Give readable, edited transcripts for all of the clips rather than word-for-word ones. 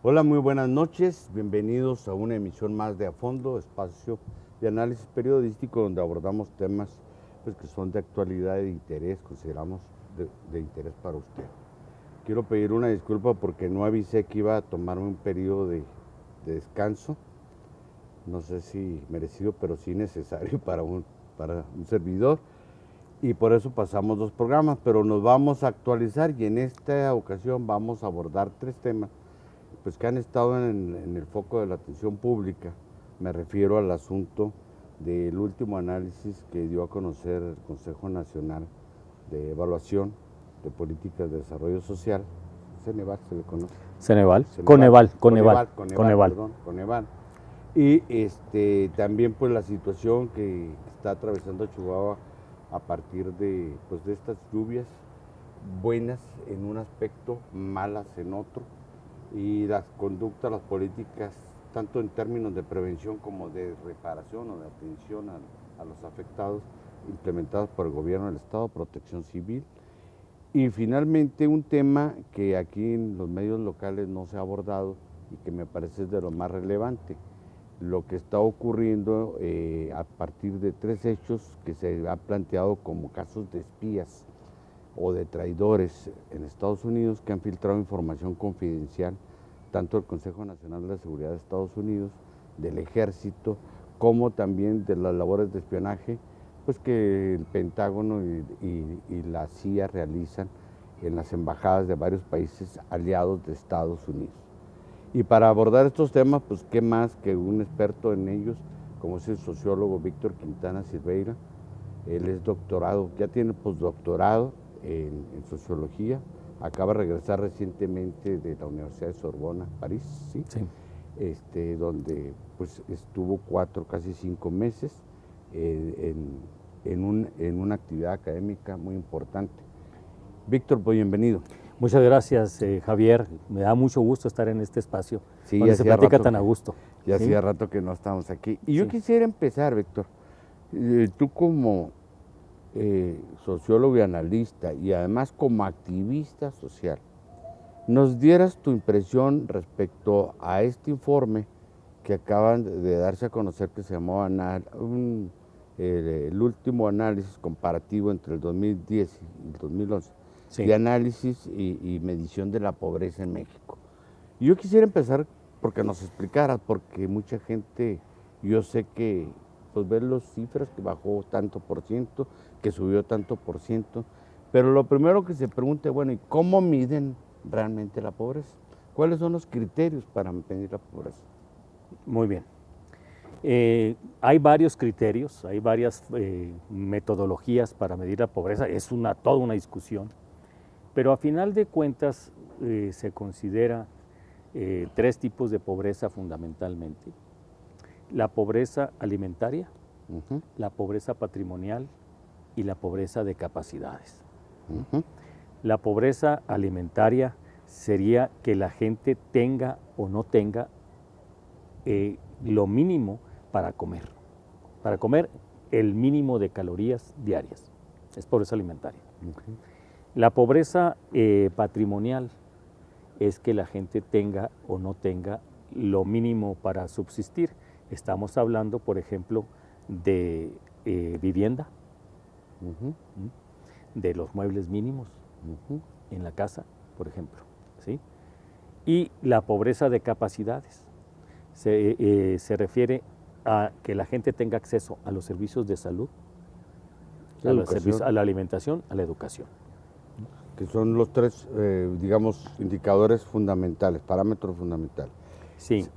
Hola, muy buenas noches, bienvenidos a una emisión más de A Fondo, espacio de análisis periodístico donde abordamos temas pues, que son de actualidad y de interés, consideramos de interés para usted. Quiero pedir una disculpa porque no avisé que iba a tomarme un periodo de descanso, no sé si merecido, pero sí necesario para un servidor, y por eso pasamos 2 programas, pero nos vamos a actualizar y en esta ocasión vamos a abordar 3 temas pues que han estado en el foco de la atención pública. Me refiero al asunto del último análisis que dio a conocer el Consejo Nacional de Evaluación de Políticas de Desarrollo Social, Ceneval se le conoce. Coneval. Y también pues la situación que está atravesando Chihuahua a partir de estas lluvias buenas en un aspecto, malas en otro, y las conductas, las políticas, tanto en términos de prevención como de reparación o de atención a los afectados, implementadas por el gobierno del Estado, Protección Civil. Y finalmente un tema que aquí en los medios locales no se ha abordado y que me parece de lo más relevante, lo que está ocurriendo a partir de 3 hechos que se han planteado como casos de espías o de traidores en Estados Unidos que han filtrado información confidencial, tanto del Consejo Nacional de la Seguridad de Estados Unidos, del Ejército, como también de las labores de espionaje pues que el Pentágono y la CIA realizan en las embajadas de varios países aliados de Estados Unidos. Y para abordar estos temas, pues qué más que un experto en ellos, como es el sociólogo Víctor Quintana Silveira. Él es doctorado, ya tiene postdoctorado en sociología, acaba de regresar recientemente de la Universidad de Sorbona, París, ¿sí? Sí. Donde pues estuvo 4, casi 5 meses en una actividad académica muy importante. Víctor, pues bienvenido. Muchas gracias, Javier. Me da mucho gusto estar en este espacio donde se platica tan a gusto. Ya hacía rato que no estábamos aquí. Y yo quisiera empezar, Víctor, tú como sociólogo y analista y además como activista social, nos dieras tu impresión respecto a este informe que acaban de darse a conocer, que se llamó el último análisis comparativo entre el 2010 y el 2011, de análisis y medición de la pobreza en México. Y yo quisiera empezar porque nos explicaras, porque mucha gente, yo sé que pues ver las cifras que bajó tanto por ciento, que subió tanto por ciento, pero lo primero que se pregunta, bueno, ¿y cómo miden realmente la pobreza? ¿Cuáles son los criterios para medir la pobreza? Muy bien. Hay varios criterios, hay varias metodologías para medir la pobreza, es toda una discusión, pero a final de cuentas se considera 3 tipos de pobreza fundamentalmente. La pobreza alimentaria, la pobreza patrimonial y la pobreza de capacidades. La pobreza alimentaria sería que la gente tenga o no tenga lo mínimo para comer el mínimo de calorías diarias, es pobreza alimentaria. La pobreza patrimonial es que la gente tenga o no tenga lo mínimo para subsistir. Estamos hablando, por ejemplo, de vivienda, de los muebles mínimos en la casa, por ejemplo, ¿sí? Y la pobreza de capacidades se refiere a que la gente tenga acceso a los servicios de salud, a la alimentación, a la educación. Que son los 3, digamos, indicadores fundamentales, parámetros fundamentales. Sí.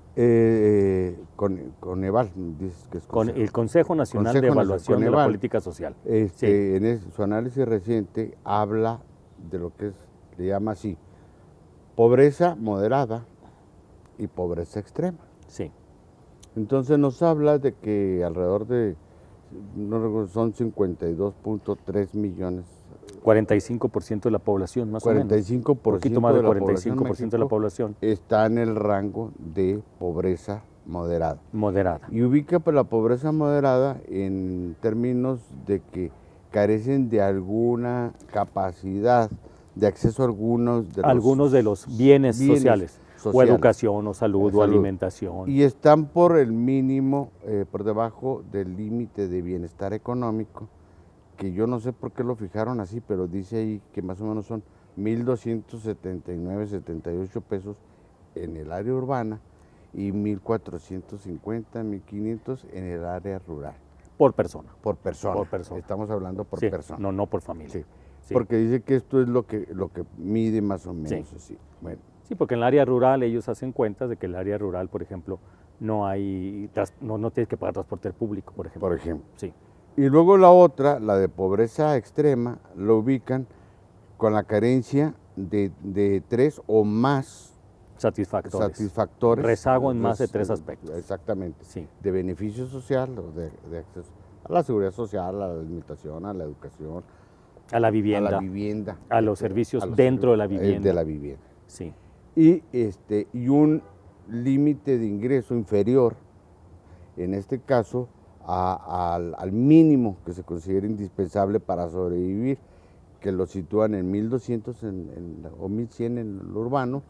Coneval, dices que es Consejo. El Consejo Nacional de Evaluación de la Política Social. En su análisis reciente habla de lo que le llama así, pobreza moderada y pobreza extrema. Sí. Entonces nos habla de que alrededor de no recuerdo, son 52.3 millones. 45% de la población, más o menos. 45% Un poquito más de de la 45% de la población está en el rango de pobreza moderada. moderada. Y ubica pues, la pobreza moderada en términos de que carecen de alguna capacidad de acceso a algunos de los bienes sociales, o educación, o salud, o alimentación. Y están por el mínimo, por debajo del límite de bienestar económico, que yo no sé por qué lo fijaron así, pero dice ahí que más o menos son 1.279, 78 pesos en el área urbana y 1.450, 1.500 en el área rural. Por persona. Por persona. Por persona. Estamos hablando por Sí, persona. no por familia. Sí. Sí. Porque dice que esto es lo que mide más o menos Sí. así. Bueno. Sí, porque en el área rural ellos hacen cuentas de que el área rural, por ejemplo, no tienes que pagar transporte público, por ejemplo. Por ejemplo. Sí. Y luego la otra, la de pobreza extrema, lo ubican con la carencia de 3 o más satisfactores. Rezago en más de 3 aspectos. Exactamente. Sí. De beneficio social, de acceso a la seguridad social, a la alimentación, a la educación. A la vivienda. A los servicios dentro de la vivienda. De la vivienda. Sí. Y un límite de ingreso inferior, en este caso, al mínimo que se considera indispensable para sobrevivir, que lo sitúan en 1.200 o 1.100 en lo urbano,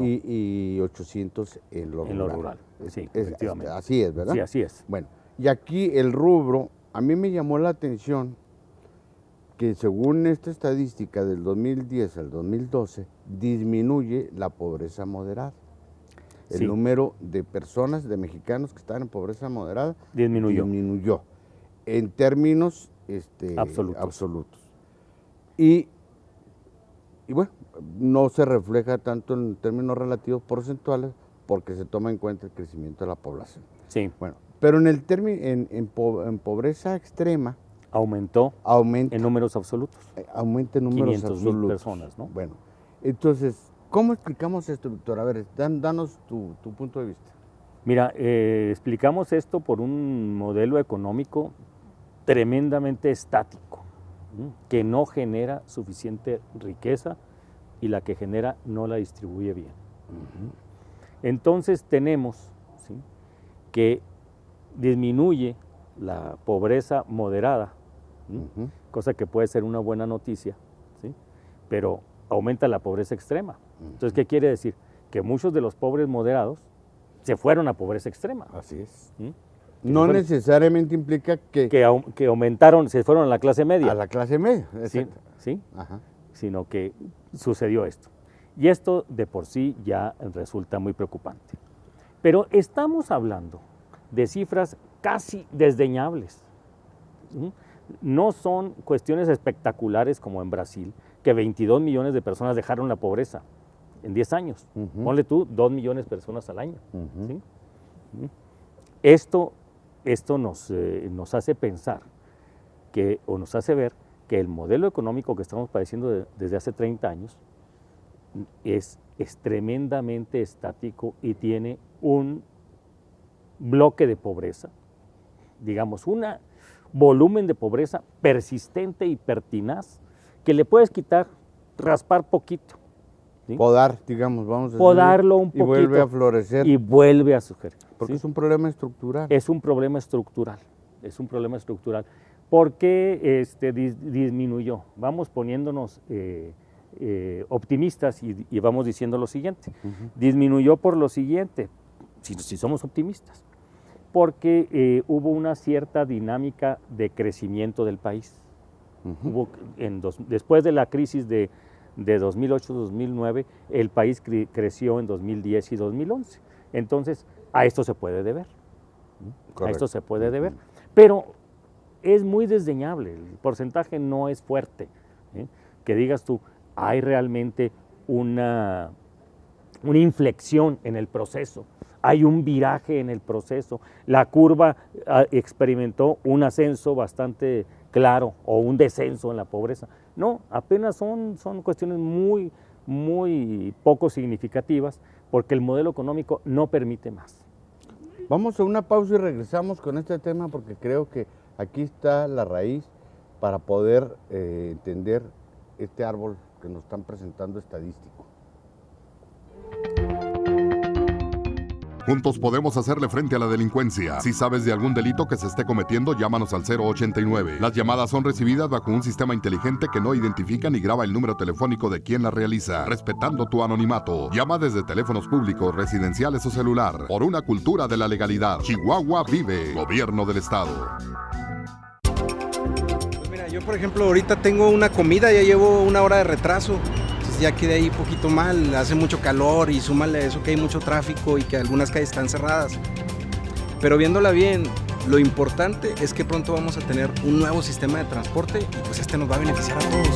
y 800 en lo rural. Sí, efectivamente. Así es, ¿verdad? Sí, así es. Bueno, y aquí el rubro, a mí me llamó la atención que según esta estadística del 2010 al 2012, disminuye la pobreza moderada. El número de personas, de mexicanos que están en pobreza moderada, disminuyó en términos absolutos. Y bueno, no se refleja tanto en términos relativos porcentuales porque se toma en cuenta el crecimiento de la población. Sí. Bueno, pero en pobreza extrema, aumenta en números absolutos. Aumenta en números 500,000 personas, ¿no? Bueno, entonces, ¿cómo explicamos esto, Víctor? A ver, danos tu punto de vista. Mira, explicamos esto por un modelo económico tremendamente estático, que no genera suficiente riqueza y la que genera no la distribuye bien. Entonces tenemos que disminuye la pobreza moderada, cosa que puede ser una buena noticia, ¿sí? Pero aumenta la pobreza extrema. Entonces, ¿qué quiere decir? Que muchos de los pobres moderados se fueron a pobreza extrema. Así es. No necesariamente implica que aumentaron, se fueron a la clase media. A la clase media, exacto. ¿Sí? Ajá. Sino que sucedió esto. Y esto de por sí ya resulta muy preocupante. Pero estamos hablando de cifras casi desdeñables. No son cuestiones espectaculares como en Brasil, que 22 millones de personas dejaron la pobreza en 10 años. Ponle tú 2 millones de personas al año. ¿Sí? Esto nos hace pensar o nos hace ver que el modelo económico que estamos padeciendo desde hace 30 años es tremendamente estático y tiene un bloque de pobreza, digamos, un volumen de pobreza persistente y pertinaz que le puedes raspar poquito. ¿Sí? Podar, digamos, vamos a decir. Podarlo un poquito. Y vuelve a florecer. Y vuelve a surgir. Porque es un problema estructural. Es un problema estructural. Es un problema estructural. ¿Por qué disminuyó? Vamos poniéndonos optimistas y vamos diciendo lo siguiente. Disminuyó por lo siguiente, si somos optimistas, porque hubo una cierta dinámica de crecimiento del país. Después de la crisis de 2008-2009, el país creció en 2010 y 2011. Entonces, a esto se puede deber. Correcto. A esto se puede deber. Pero es muy desdeñable, el porcentaje no es fuerte. Que digas tú, hay realmente una inflexión en el proceso, hay un viraje en el proceso, la curva experimentó un ascenso bastante claro o un descenso en la pobreza. No, apenas son cuestiones muy, muy poco significativas porque el modelo económico no permite más. Vamos a una pausa y regresamos con este tema porque creo que aquí está la raíz para poder entender este árbol que nos están presentando estadístico. Juntos podemos hacerle frente a la delincuencia. Si sabes de algún delito que se esté cometiendo, llámanos al 089. Las llamadas son recibidas bajo un sistema inteligente que no identifica ni graba el número telefónico de quien la realiza, respetando tu anonimato. Llama desde teléfonos públicos, residenciales o celular. Por una cultura de la legalidad. Chihuahua vive. Gobierno del Estado. Pues mira, yo por ejemplo ahorita tengo una comida, ya llevo 1 hora de retraso. Ya quedé ahí poquito mal, hace mucho calor y súmale a eso que hay mucho tráfico y que algunas calles están cerradas. Pero viéndola bien, lo importante es que pronto vamos a tener un nuevo sistema de transporte y pues este nos va a beneficiar a todos.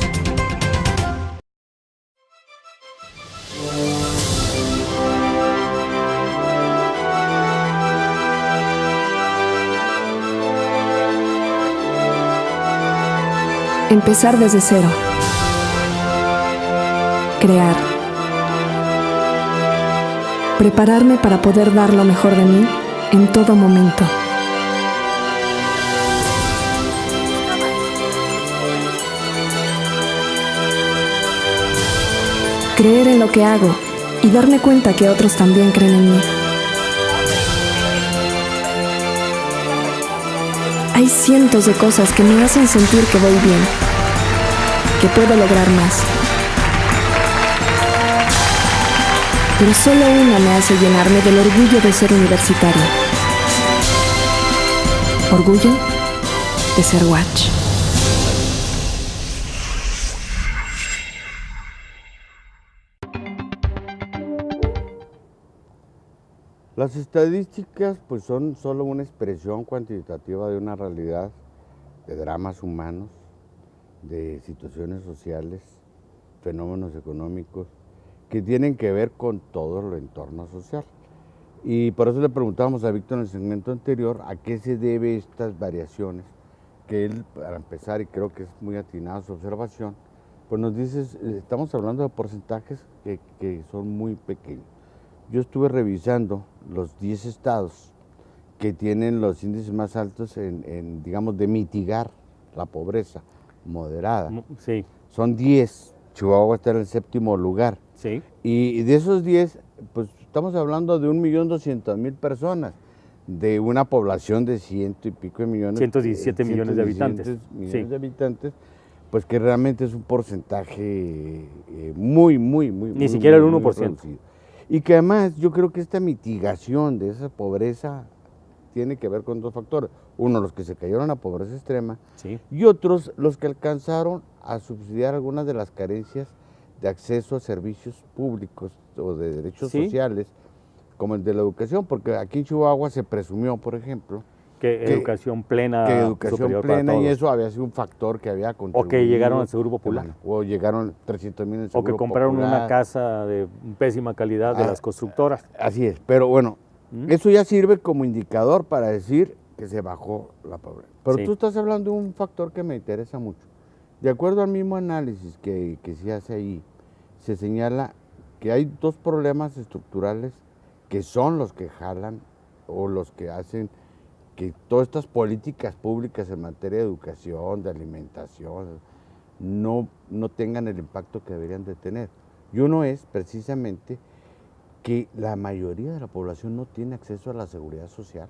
Empezar desde cero. Crear. Prepararme para poder dar lo mejor de mí en todo momento. Creer en lo que hago y darme cuenta que otros también creen en mí. Hay cientos de cosas que me hacen sentir que voy bien, que puedo lograr más. Pero solo una me hace llenarme del orgullo de ser universitaria. Orgullo de ser Watch. Las estadísticas pues son solo una expresión cuantitativa de una realidad, de dramas humanos, de situaciones sociales, fenómenos económicos, que tienen que ver con todo el entorno social. Y por eso le preguntábamos a Víctor en el segmento anterior a qué se debe estas variaciones, que él, para empezar, y creo que es muy atinada su observación, pues nos dice, estamos hablando de porcentajes que son muy pequeños. Yo estuve revisando los 10 estados que tienen los índices más altos digamos, de mitigar la pobreza moderada. Sí. Son 10, Chihuahua está en el 7º lugar. Sí. Y de esos 10, pues estamos hablando de 1.200.000 personas, de una población de 100 y pico de millones. 117 millones de habitantes. Millones de habitantes, pues que realmente es un porcentaje muy Ni siquiera el 1%. reducido. Y que además yo creo que esta mitigación de esa pobreza tiene que ver con 2 factores. Uno, los que se cayeron a la pobreza extrema, Sí. y otros, los que alcanzaron a subsidiar algunas de las carencias de acceso a servicios públicos o de derechos sociales, como el de la educación, porque aquí en Chihuahua se presumió, por ejemplo, que educación plena, que educación superior plena, para y todos. eso había sido un factor que había contribuido. O que llegaron al Seguro Popular. O llegaron 300,000 en el O Seguro que compraron Popular. una casa de pésima calidad de las constructoras. Así es, pero bueno, eso ya sirve como indicador para decir que se bajó la pobreza. Pero Sí. tú estás hablando de un factor que me interesa mucho. De acuerdo al mismo análisis que se hace ahí, se señala que hay 2 problemas estructurales que son los que jalan o los que hacen que todas estas políticas públicas en materia de educación, de alimentación, no tengan el impacto que deberían de tener. Y uno es precisamente que la mayoría de la población no tiene acceso a la seguridad social.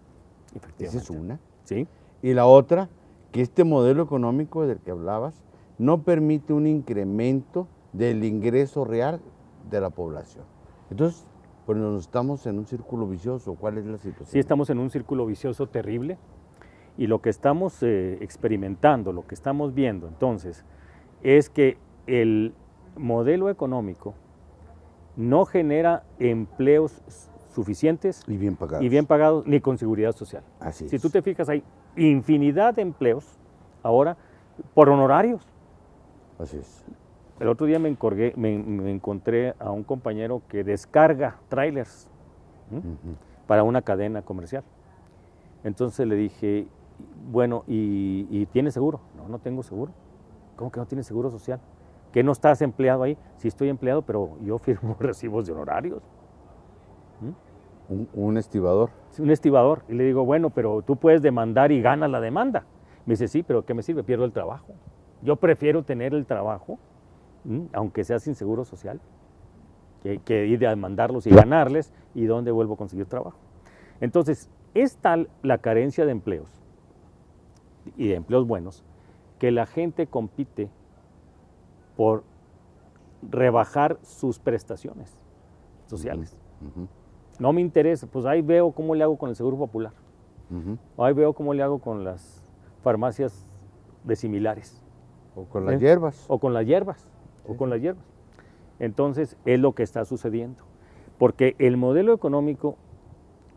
Esa es una. Sí. Y la otra, que este modelo económico del que hablabas no permite un incremento del ingreso real de la población. Entonces, pues nos estamos en un círculo vicioso. ¿Cuál es la situación? Sí, estamos en un círculo vicioso terrible y lo que estamos experimentando, lo que estamos viendo entonces, es que el modelo económico no genera empleos suficientes y bien pagados ni con seguridad social. Así Si es. tú te fijas, hay infinidad de empleos ahora por honorarios. Así es. El otro día me encontré a un compañero que descarga trailers para una cadena comercial. Entonces le dije, bueno, ¿y tienes seguro? No, no tengo seguro. ¿Cómo que no tienes seguro social? ¿Que no estás empleado ahí? Sí estoy empleado, pero yo firmo recibos de honorarios. Un estibador. Un estibador. Y le digo, bueno, pero tú puedes demandar y ganas la demanda. Me dice, sí, pero ¿qué me sirve? Pierdo el trabajo. Yo prefiero tener el trabajo, aunque sea sin seguro social, que ir a demandarlos y ganarles, y dónde vuelvo a conseguir trabajo. Entonces, es tal la carencia de empleos, y de empleos buenos, que la gente compite por rebajar sus prestaciones sociales. No me interesa, pues ahí veo cómo le hago con el Seguro Popular. Ahí veo cómo le hago con las farmacias de similares. O con las hierbas. O con las hierbas. O con las hierbas. Entonces, es lo que está sucediendo. Porque el modelo económico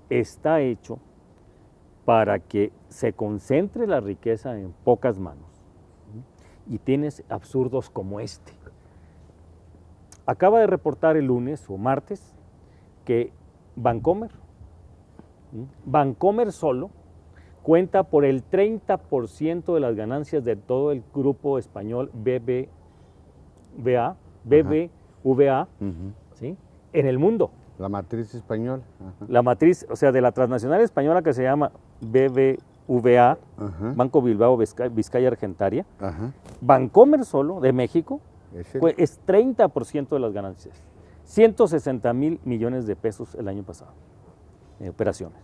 está hecho para que se concentre la riqueza en pocas manos. Y tienes absurdos como este. Acaba de reportar el lunes o martes que Bancomer solo cuenta por el 30% de las ganancias de todo el grupo español BBVA, ¿sí? En el mundo. La matriz española. La matriz, o sea, de la transnacional española que se llama BBVA, Banco Bilbao Vizcaya Argentaria. Bancomer solo, de México, es 30% de las ganancias. 160,000 millones de pesos el año pasado en operaciones.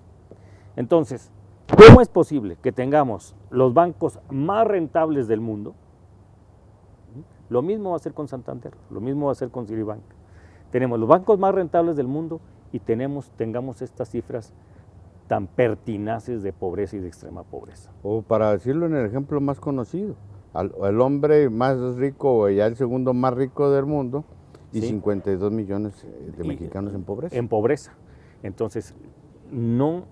Entonces, ¿cómo es posible que tengamos los bancos más rentables del mundo? Lo mismo va a ser con Santander, lo mismo va a ser con Citibank. Tenemos los bancos más rentables del mundo y tengamos estas cifras tan pertinaces de pobreza y de extrema pobreza. O para decirlo en el ejemplo más conocido, el hombre más rico, o ya el segundo más rico del mundo, y 52 millones de mexicanos en pobreza. En pobreza. Entonces, no,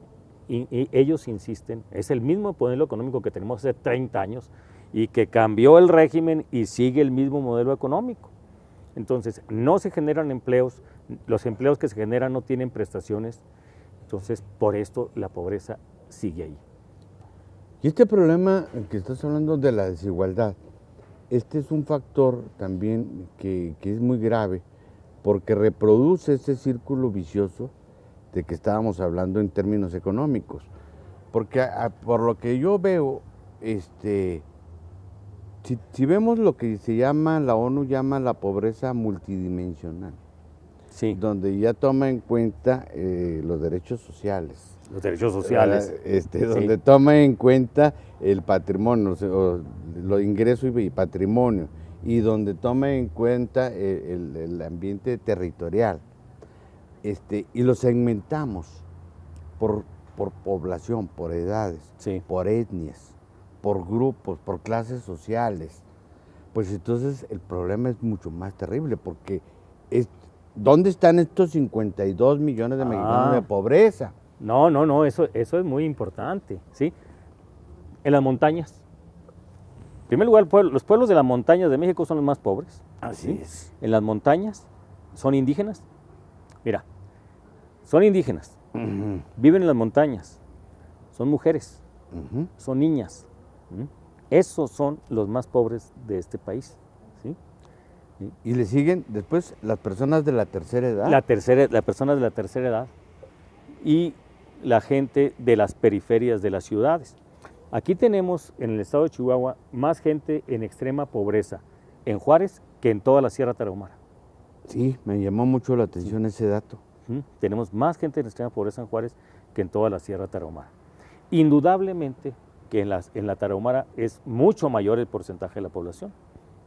ellos insisten, es el mismo modelo económico que tenemos hace 30 años y que cambió el régimen y sigue el mismo modelo económico. Entonces, no se generan empleos, los empleos que se generan no tienen prestaciones, entonces por esto la pobreza sigue ahí. Y este problema que estás hablando de la desigualdad, este es un factor también que es muy grave, porque reproduce ese círculo vicioso de que estábamos hablando en términos económicos. Porque por lo que yo veo, si vemos lo que la ONU llama la pobreza multidimensional, donde ya toma en cuenta los derechos sociales. Los derechos sociales. Donde toma en cuenta el patrimonio, los ingresos y patrimonio, y donde toma en cuenta el ambiente territorial. Y lo segmentamos por población, por edades, por etnias, por grupos, por clases sociales. Pues entonces el problema es mucho más terrible, porque ¿dónde están estos 52 millones de mexicanos de pobreza? No, eso es muy importante, ¿sí? En las montañas. En primer lugar, los pueblos de las montañas de México son los más pobres. Así es. En las montañas son indígenas. Mira, son indígenas, viven en las montañas, son mujeres, son niñas. Esos son los más pobres de este país, ¿sí? Y le siguen después las personas de la tercera edad. Las personas de la tercera edad y la gente de las periferias de las ciudades. Aquí tenemos en el estado de Chihuahua más gente en extrema pobreza en Juárez que en toda la Sierra Tarahumara. Sí, me llamó mucho la atención ese dato. Tenemos más gente en extrema pobreza en Juárez que en toda la Sierra Tarahumara. Indudablemente que en la Tarahumara es mucho mayor el porcentaje de la población.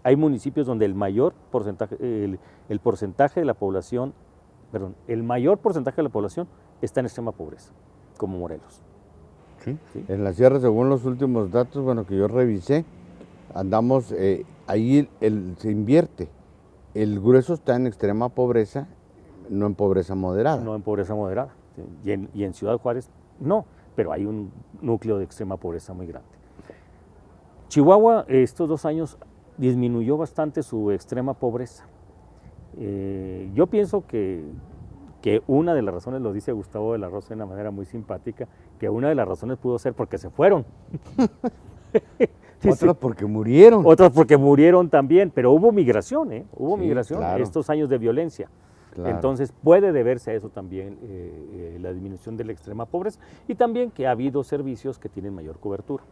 Hay municipios donde el mayor porcentaje de la población, el mayor porcentaje de la población está en extrema pobreza, como Morelos. ¿Sí? En la sierra, según los últimos datos, que yo revisé, andamos, ahí se invierte. El grueso está en extrema pobreza, no en pobreza moderada. No en pobreza moderada. ¿Sí? Y en Ciudad Juárez, no, pero hay un núcleo de extrema pobreza muy grande. Chihuahua, estos 2 años, disminuyó bastante su extrema pobreza. Yo pienso que una de las razones, lo dice Gustavo de la Rosa de una manera muy simpática, que una de las razones pudo ser porque se fueron. Otras porque murieron. Otras porque murieron también, pero hubo migración, Hubo migración claro. Estos años de violencia. Claro. Entonces puede deberse a eso también la disminución de la extrema pobreza y también que ha habido servicios que tienen mayor cobertura.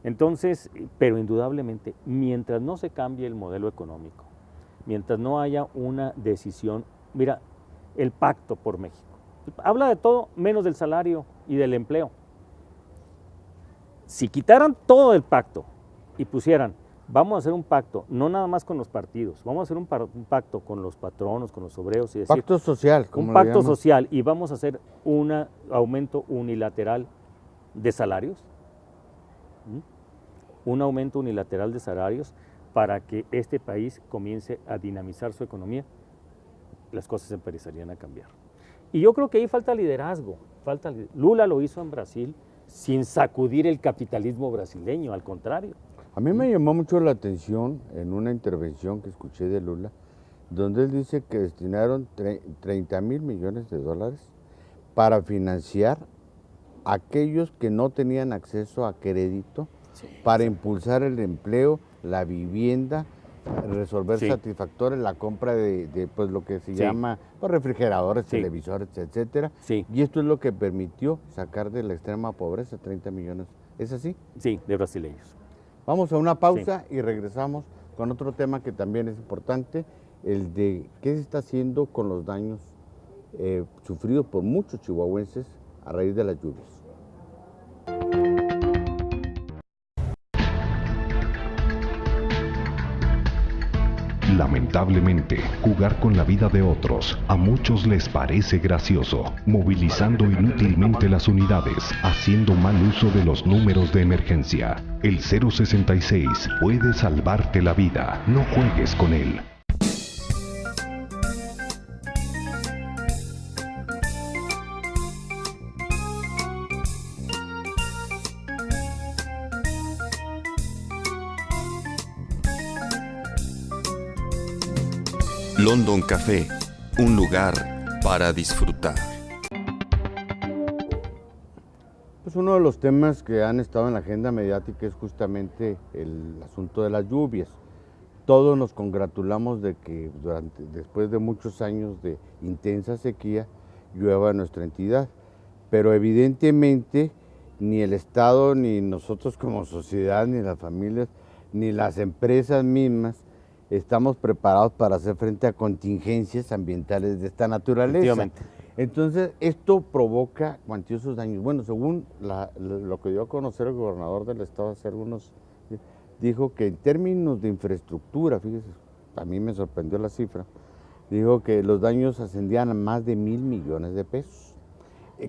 Entonces, pero indudablemente, mientras no se cambie el modelo económico, mientras no haya una decisión, mira, el pacto por México, habla de todo menos del salario y del empleo. Si quitaran todo el pacto y pusieran, vamos a hacer un pacto, no nada más con los partidos, vamos a hacer un pacto con los patronos, con los obreros y decir, Pacto social, como un lo pacto llaman. social y vamos a hacer un aumento unilateral de salarios, un aumento unilateral de salarios para que este país comience a dinamizar su economía, las cosas empezarían a cambiar. Y yo creo que ahí falta liderazgo, Lula lo hizo en Brasil sin sacudir el capitalismo brasileño, al contrario. A mí me llamó mucho la atención en una intervención que escuché de Lula, donde él dice que destinaron 30,000 millones de dólares para financiar a aquellos que no tenían acceso a crédito, para impulsar el empleo, la vivienda, resolver satisfactores, la compra de pues, lo que se llama pues, refrigeradores, televisores, etcétera. Y esto es lo que permitió sacar de la extrema pobreza 30 millones. ¿Es así? Sí, de brasileños. Vamos a una pausa y regresamos con otro tema que también es importante, el de qué se está haciendo con los daños sufridos por muchos chihuahuenses a raíz de las lluvias. Lamentablemente, jugar con la vida de otros a muchos les parece gracioso, movilizando inútilmente las unidades, haciendo mal uso de los números de emergencia. El 066 puede salvarte la vida, no juegues con él. London Café, un lugar para disfrutar. Pues uno de los temas que han estado en la agenda mediática es justamente el asunto de las lluvias. Todos nos congratulamos de que después de muchos años de intensa sequía llueva en nuestra entidad, pero evidentemente ni el Estado, ni nosotros como sociedad, ni las familias, ni las empresas mismas estamos preparados para hacer frente a contingencias ambientales de esta naturaleza. Entonces, esto provoca cuantiosos daños. Bueno, según lo que dio a conocer el gobernador del estado hace algunos días, dijo que en términos de infraestructura, fíjese, a mí me sorprendió la cifra, dijo que los daños ascendían a más de 1,000 millones de pesos,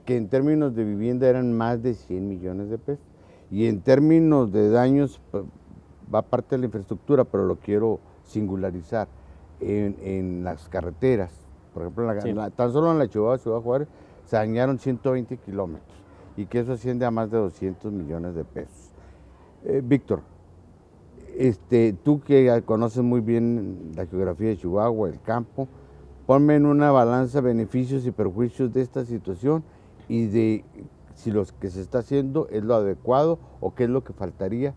que en términos de vivienda eran más de 100 millones de pesos, y en términos de daños va parte de la infraestructura, pero lo quiero singularizar en las carreteras. Por ejemplo, tan solo en la Ciudad Juárez se dañaron 120 kilómetros y que eso asciende a más de 200 millones de pesos. Víctor, tú que conoces muy bien la geografía de Chihuahua, el campo, ponme en una balanza beneficios y perjuicios de esta situación y de si lo que se está haciendo es lo adecuado o qué es lo que faltaría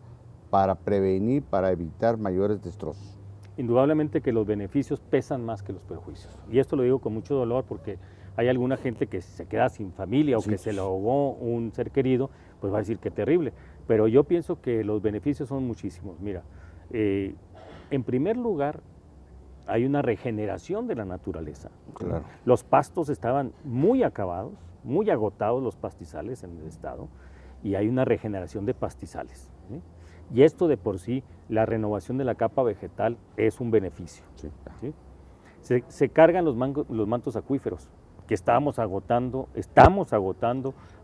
para prevenir, para evitar mayores destrozos. Indudablemente que los beneficios pesan más que los perjuicios. Y esto lo digo con mucho dolor porque hay alguna gente que se queda sin familia o que se le ahogó un ser querido, pues va a decir que terrible. Pero yo pienso que los beneficios son muchísimos. Mira, en primer lugar, hay una regeneración de la naturaleza. Claro. Los pastos estaban muy acabados, muy agotados los pastizales en el estado, y hay una regeneración de pastizales. Y esto de por sí, la renovación de la capa vegetal es un beneficio. Se cargan los mantos acuíferos que estamos agotando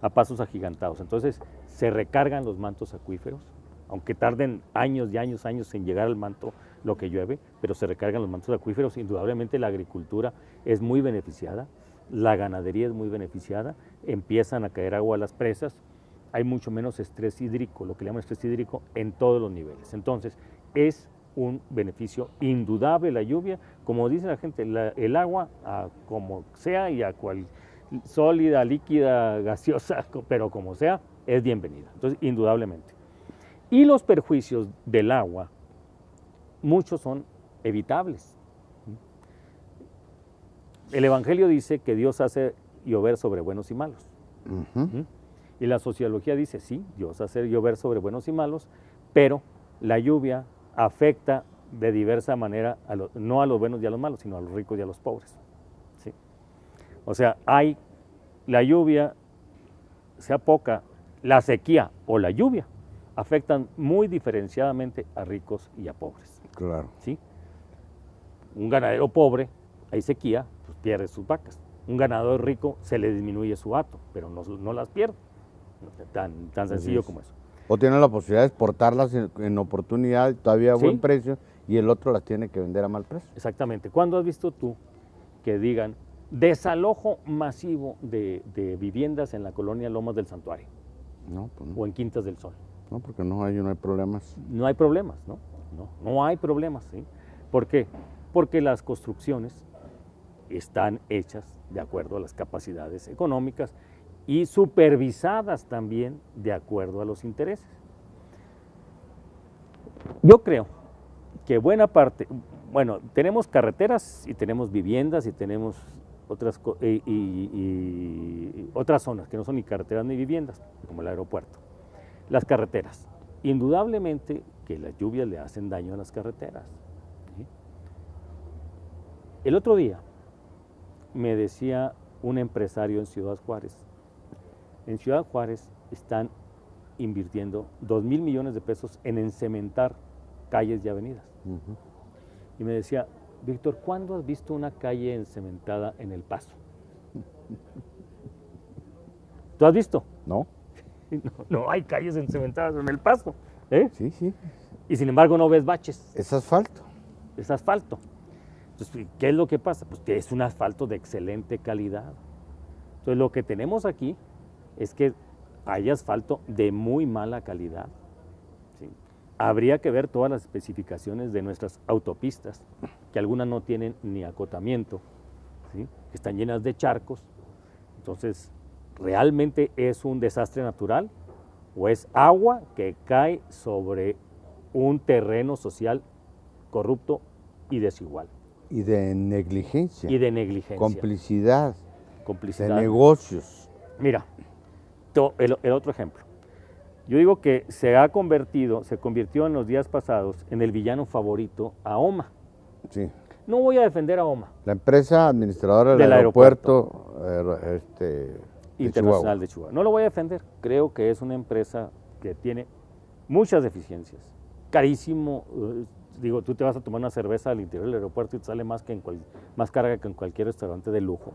a pasos agigantados. Entonces se recargan los mantos acuíferos, aunque tarden años y años en llegar al manto lo que llueve, pero se recargan los mantos acuíferos. Indudablemente la agricultura es muy beneficiada, la ganadería es muy beneficiada, empiezan a caer agua a las presas, hay mucho menos estrés hídrico, lo que le llaman estrés hídrico, en todos los niveles. Entonces, es un beneficio indudable la lluvia. Como dice la gente, el agua, como sea, y a cual sólida, líquida, gaseosa, pero como sea, es bienvenida. Entonces, indudablemente. Y los perjuicios del agua, muchos son evitables. El Evangelio dice que Dios hace llover sobre buenos y malos. Ujú. Y la sociología dice, sí, Dios hace llover sobre buenos y malos, pero la lluvia afecta de diversa manera, no a los buenos y a los malos, sino a los ricos y a los pobres. ¿Sí? O sea, la lluvia, sea poca, la sequía o la lluvia, afectan muy diferenciadamente a ricos y a pobres. Claro. ¿Sí? Un ganadero pobre, hay sequía, pues pierde sus vacas. Un ganador rico se le disminuye su hato, pero no las pierde. Tan sencillo es. como eso. O tiene la posibilidad de exportarlas en oportunidad, todavía a Sí. buen precio, y el otro las tiene que vender a mal precio. Exactamente. ¿Cuándo has visto tú que digan desalojo masivo de viviendas en la colonia Lomas del Santuario No, pues no. o en Quintas del Sol? No, porque no hay problemas. No hay problemas, ¿no? No hay problemas, ¿sí? ¿Por qué? Porque las construcciones están hechas de acuerdo a las capacidades económicas y supervisadas también de acuerdo a los intereses. Yo creo que buena parte, bueno, tenemos carreteras y tenemos viviendas y tenemos otras zonas que no son ni carreteras ni viviendas, como el aeropuerto. Las carreteras, indudablemente que las lluvias le hacen daño a las carreteras. ¿Sí? El otro día me decía un empresario en Ciudad Juárez, en Ciudad Juárez están invirtiendo 2,000 millones de pesos en encementar calles y avenidas. Ujú. Y me decía, Víctor, ¿cuándo has visto una calle encementada en El Paso? ¿Tú has visto? ¿No? No hay calles encementadas en El Paso. ¿Eh? Sí, sí. Y sin embargo no ves baches, Es asfalto. es asfalto. Entonces, ¿qué es lo que pasa? Pues que es un asfalto de excelente calidad. Entonces, lo que tenemos aquí es que hay asfalto de muy mala calidad. ¿Sí? Habría que ver todas las especificaciones de nuestras autopistas, que algunas no tienen ni acotamiento, ¿sí? Están llenas de charcos. Entonces, ¿realmente es un desastre natural o es agua que cae sobre un terreno social corrupto y desigual? Y de negligencia. Y de negligencia. Complicidad. Complicidad. De negocios. Mira, el otro ejemplo. Yo digo que se convirtió en los días pasados en el villano favorito a OMA. Sí. No voy a defender a OMA, La empresa administradora del aeropuerto Internacional de Chihuahua. No lo voy a defender. Creo que es una empresa que tiene muchas deficiencias. Carísimo. Digo, tú te vas a tomar una cerveza al interior del aeropuerto y te sale más cara que en cualquier restaurante de lujo.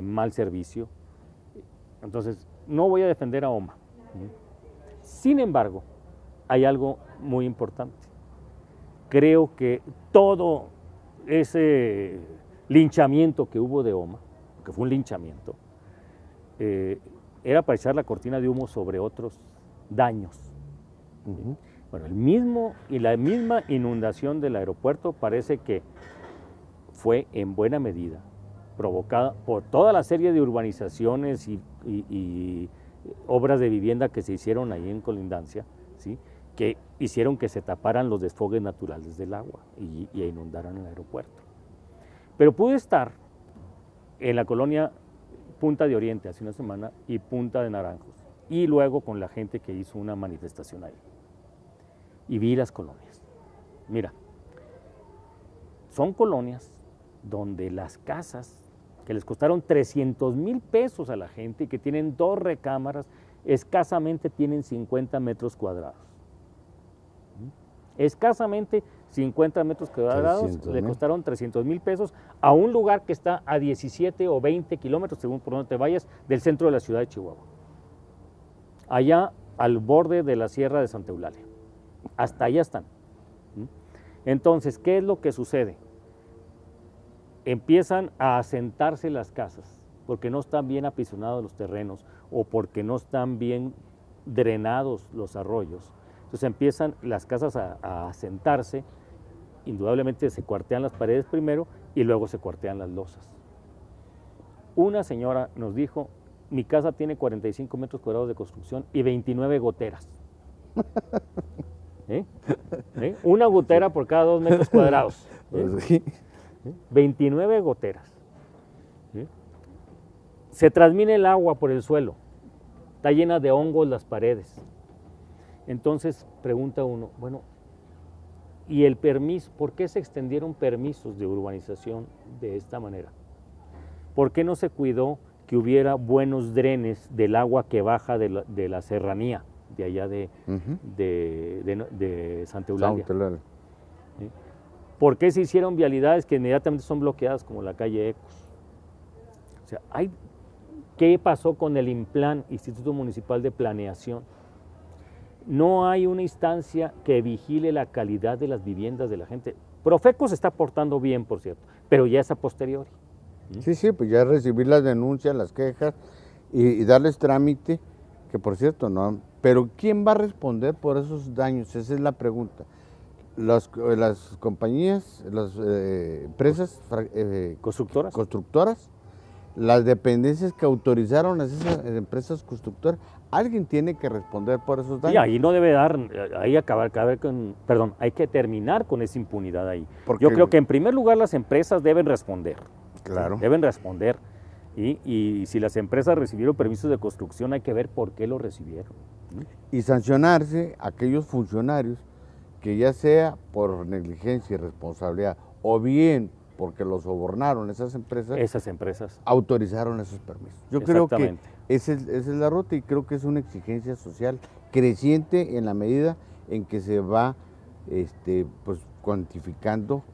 Mal servicio. Entonces, no voy a defender a OMA. Sin embargo, hay algo muy importante. Creo que todo ese linchamiento que hubo de OMA, que fue un linchamiento, era para echar la cortina de humo sobre otros daños. Ujú. Bueno, la misma inundación del aeropuerto parece que fue en buena medida provocada por toda la serie de urbanizaciones y obras de vivienda que se hicieron ahí en colindancia, ¿sí? Que hicieron que se taparan los desfogues naturales del agua y inundaran el aeropuerto. Pero pude estar en la colonia Punta de Oriente hace una semana y Punta de Naranjos, y luego con la gente que hizo una manifestación ahí. Y vi las colonias. Mira, son colonias donde las casas que les costaron 300,000 pesos a la gente y que tienen 2 recámaras, escasamente tienen 50 metros cuadrados. Escasamente 50 metros cuadrados 300,000. le costaron 300,000 pesos a un lugar que está a 17 o 20 kilómetros, según por donde te vayas, del centro de la ciudad de Chihuahua. Allá al borde de la Sierra de Santa Eulalia. Hasta allá están. Entonces, ¿qué es lo que sucede? Empiezan a asentarse las casas porque no están bien apisonados los terrenos o porque no están bien drenados los arroyos. Entonces empiezan las casas a asentarse, indudablemente se cuartean las paredes primero y luego se cuartean las losas. Una señora nos dijo, mi casa tiene 45 metros cuadrados de construcción y 29 goteras. Una gotera por cada 2 metros cuadrados. Pues sí. 29 goteras. ¿sí? Se transmite el agua por el suelo, está llena de hongos las paredes. Entonces pregunta uno, bueno, ¿y el permiso? ¿Por qué se extendieron permisos de urbanización de esta manera? ¿Por qué no se cuidó que hubiera buenos drenes del agua que baja de la serranía, de allá de Santa Eulalia? ¿Sí? ¿Por qué se hicieron vialidades que inmediatamente son bloqueadas, como la calle Ecos? O sea, ¿qué pasó con el IMPLAN, Instituto Municipal de Planeación? No hay una instancia que vigile la calidad de las viviendas de la gente. Profeco se está portando bien, por cierto, pero ya es a posteriori. Sí, pues ya recibir las denuncias, las quejas y darles trámite, que por cierto, no. Pero ¿quién va a responder por esos daños? Esa es la pregunta. Las compañías, las empresas constructoras, las dependencias que autorizaron a esas empresas constructoras, alguien tiene que responder por esos daños. Y ahí no debe hay que terminar con esa impunidad ahí. Porque yo creo que en primer lugar las empresas deben responder. Claro. ¿Sí? Deben responder. Y si las empresas recibieron permisos de construcción, hay que ver por qué lo recibieron. Y sancionarse a aquellos funcionarios que, ya sea por negligencia y responsabilidad o bien porque los sobornaron esas empresas, autorizaron esos permisos. Yo creo que esa es la ruta, y creo que es una exigencia social creciente en la medida en que se va pues cuantificando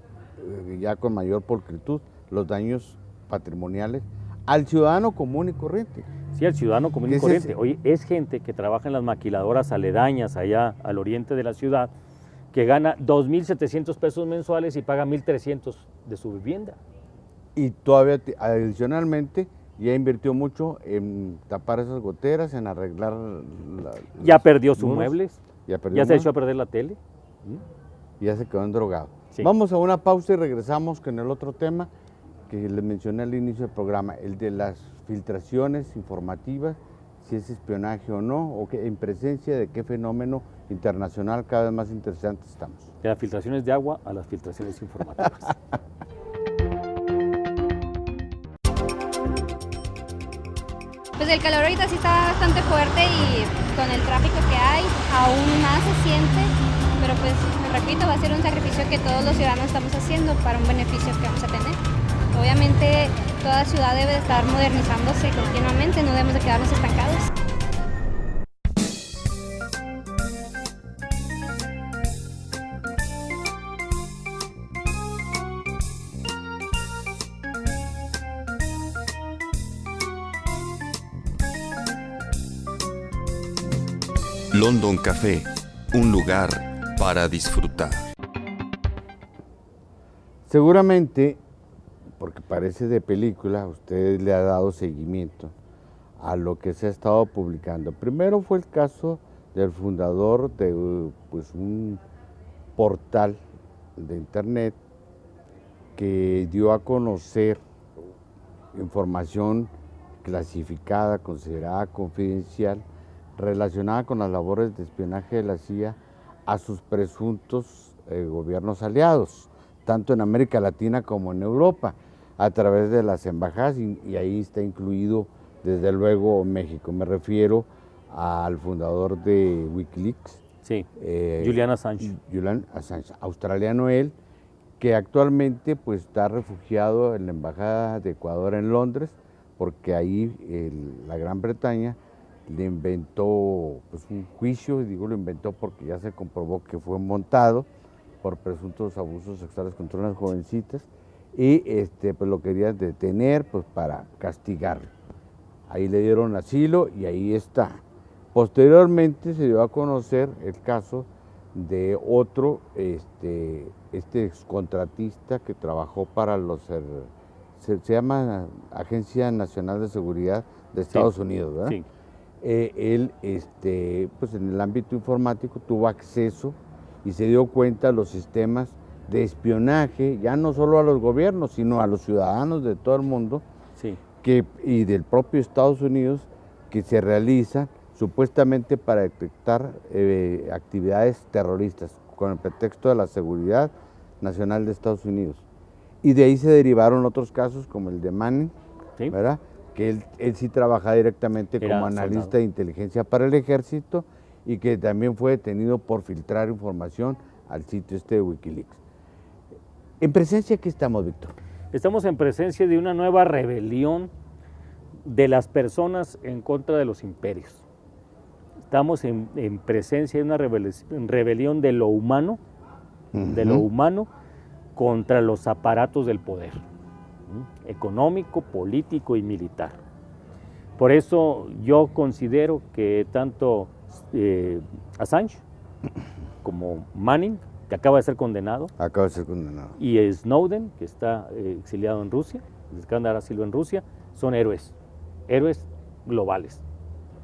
ya con mayor pulcritud los daños patrimoniales al ciudadano común y corriente. Sí, al ciudadano común y corriente. Oye, es gente que trabaja en las maquiladoras aledañas allá al oriente de la ciudad, que gana 2,700 pesos mensuales y paga 1,300 de su vivienda. Y todavía adicionalmente ya invirtió mucho en tapar esas goteras, en arreglar ya perdió sus muebles, ya se echó a perder la tele. Ya se quedó endrogado. Sí. Vamos a una pausa y regresamos con el otro tema que les mencioné al inicio del programa, el de las filtraciones informativas, si es espionaje o no, o que en presencia de qué fenómeno internacional cada vez más interesante estamos. De las filtraciones de agua a las filtraciones informativas. Pues el calor ahorita sí está bastante fuerte y con el tráfico que hay aún más se siente, pero pues repito, va a ser un sacrificio que todos los ciudadanos estamos haciendo para un beneficio que vamos a tener. Obviamente toda ciudad debe estar modernizándose continuamente, no debemos de quedarnos estancados. London Café, un lugar para disfrutar. Seguramente, porque parece de película, usted le ha dado seguimiento a lo que se ha estado publicando. Primero fue el caso del fundador de pues, un portal de internet que dio a conocer información clasificada, considerada confidencial, relacionada con las labores de espionaje de la CIA a sus presuntos gobiernos aliados, tanto en América Latina como en Europa, a través de las embajadas, y ahí está incluido desde luego México. Me refiero al fundador de Wikileaks, sí, Julian Assange. Julian Assange, australiano él, que actualmente pues está refugiado en la Embajada de Ecuador en Londres, porque ahí la Gran Bretaña le inventó pues, un juicio, y digo lo inventó porque ya se comprobó que fue montado por presuntos abusos sexuales contra unas jovencitas, y pues lo querían detener pues para castigarlo. Ahí le dieron asilo y ahí está. Posteriormente se dio a conocer el caso de otro excontratista que trabajó para se llama Agencia Nacional de Seguridad de Estados Unidos, ¿verdad? Sí. Él, pues en el ámbito informático tuvo acceso y se dio cuenta de los sistemas de espionaje, ya no solo a los gobiernos, sino a los ciudadanos de todo el mundo, sí, y del propio Estados Unidos, que se realiza supuestamente para detectar actividades terroristas, con el pretexto de la seguridad nacional de Estados Unidos. Y de ahí se derivaron otros casos como el de Manning, Sí. ¿verdad? Que él sí trabaja directamente Era como analista soldado. de inteligencia para el ejército y que también fue detenido por filtrar información al sitio de Wikileaks. ¿En presencia de qué estamos, Víctor? Estamos en presencia de una nueva rebelión de las personas en contra de los imperios. Estamos en presencia de una rebelión de lo humano, de lo humano contra los aparatos del poder, económico, político y militar. Por eso yo considero que tanto Assange como Manning, que acaba de ser condenado, y Snowden, que está exiliado en Rusia, les acaban de dar asilo en Rusia, son héroes globales.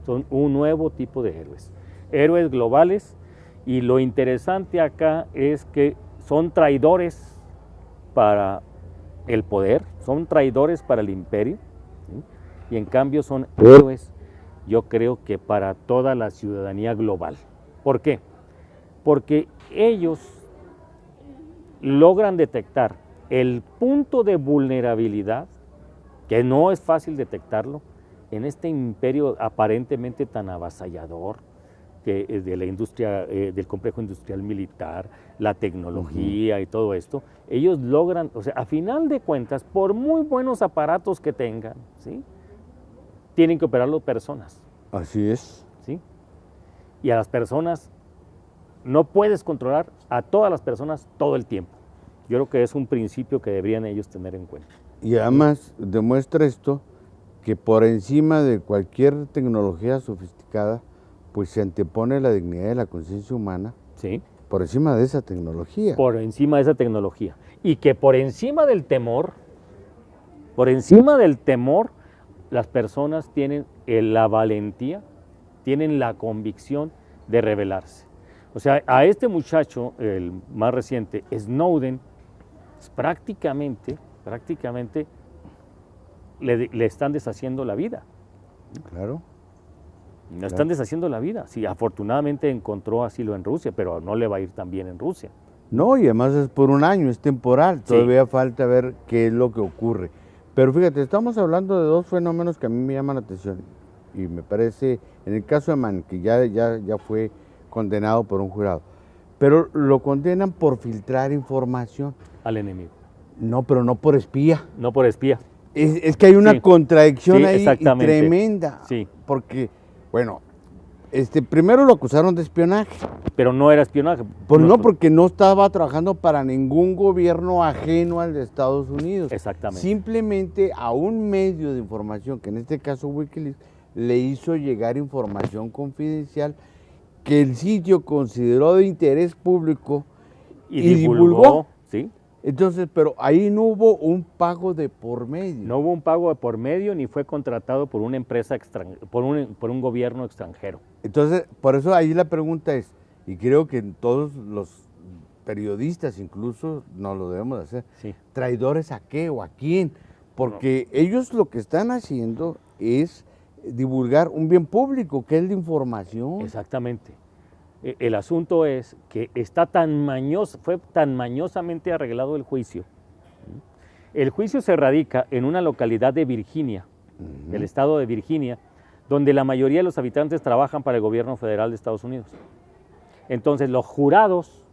Son un nuevo tipo de héroes globales, y lo interesante acá es que son traidores para el poder, son traidores para el imperio, ¿sí? Y en cambio son héroes, yo creo que para toda la ciudadanía global. ¿Por qué? Porque ellos logran detectar el punto de vulnerabilidad, que no es fácil detectarlo, en este imperio aparentemente tan avasallador de la industria, del complejo industrial militar, la tecnología y todo esto. Ellos logran, o sea, a final de cuentas, por muy buenos aparatos que tengan, ¿sí?, tienen que operarlo personas. Así es. ¿Sí? Y a las personas, no puedes controlar a todas las personas todo el tiempo. Yo creo que es un principio que deberían ellos tener en cuenta. Y además demuestra esto que por encima de cualquier tecnología sofisticada, pues se antepone la dignidad de la conciencia humana. Sí. Por encima de esa tecnología. Por encima de esa tecnología. Y que por encima del temor, las personas tienen la valentía, tienen la convicción de rebelarse. O sea, a este muchacho, el más reciente, Snowden, prácticamente le están deshaciendo la vida. Claro. Le están deshaciendo la vida. Sí, afortunadamente encontró asilo en Rusia, pero no le va a ir tan bien en Rusia. No, y además es por un año, es temporal. Sí. Todavía falta ver qué es lo que ocurre. Pero fíjate, estamos hablando de dos fenómenos que a mí me llaman la atención. Y me parece, en el caso de Mann, que ya fue condenado por un jurado, pero lo condenan por filtrar información. Al enemigo. No, pero no por espía. No por espía. Es que hay una contradicción ahí exactamente. tremenda. Sí. Porque, bueno, primero lo acusaron de espionaje. Pero no era espionaje. Pues no, porque no estaba trabajando para ningún gobierno ajeno al de Estados Unidos. Exactamente. Simplemente a un medio de información, que en este caso Wikileaks, le hizo llegar información confidencial que el sitio consideró de interés público y divulgó. Sí. Entonces, pero ahí no hubo un pago de por medio. No hubo un pago de por medio ni fue contratado por una empresa por un gobierno extranjero. Entonces, por eso ahí la pregunta es, y creo que todos los periodistas incluso nos lo debemos hacer, sí. ¿Traidores a qué o a quién? Porque ellos lo que están haciendo es divulgar un bien público, que es la información. Exactamente. El asunto es que fue tan mañosamente arreglado el juicio. El juicio se radica en una localidad de Virginia, del estado de Virginia, donde la mayoría de los habitantes trabajan para el gobierno federal de Estados Unidos. Entonces los jurados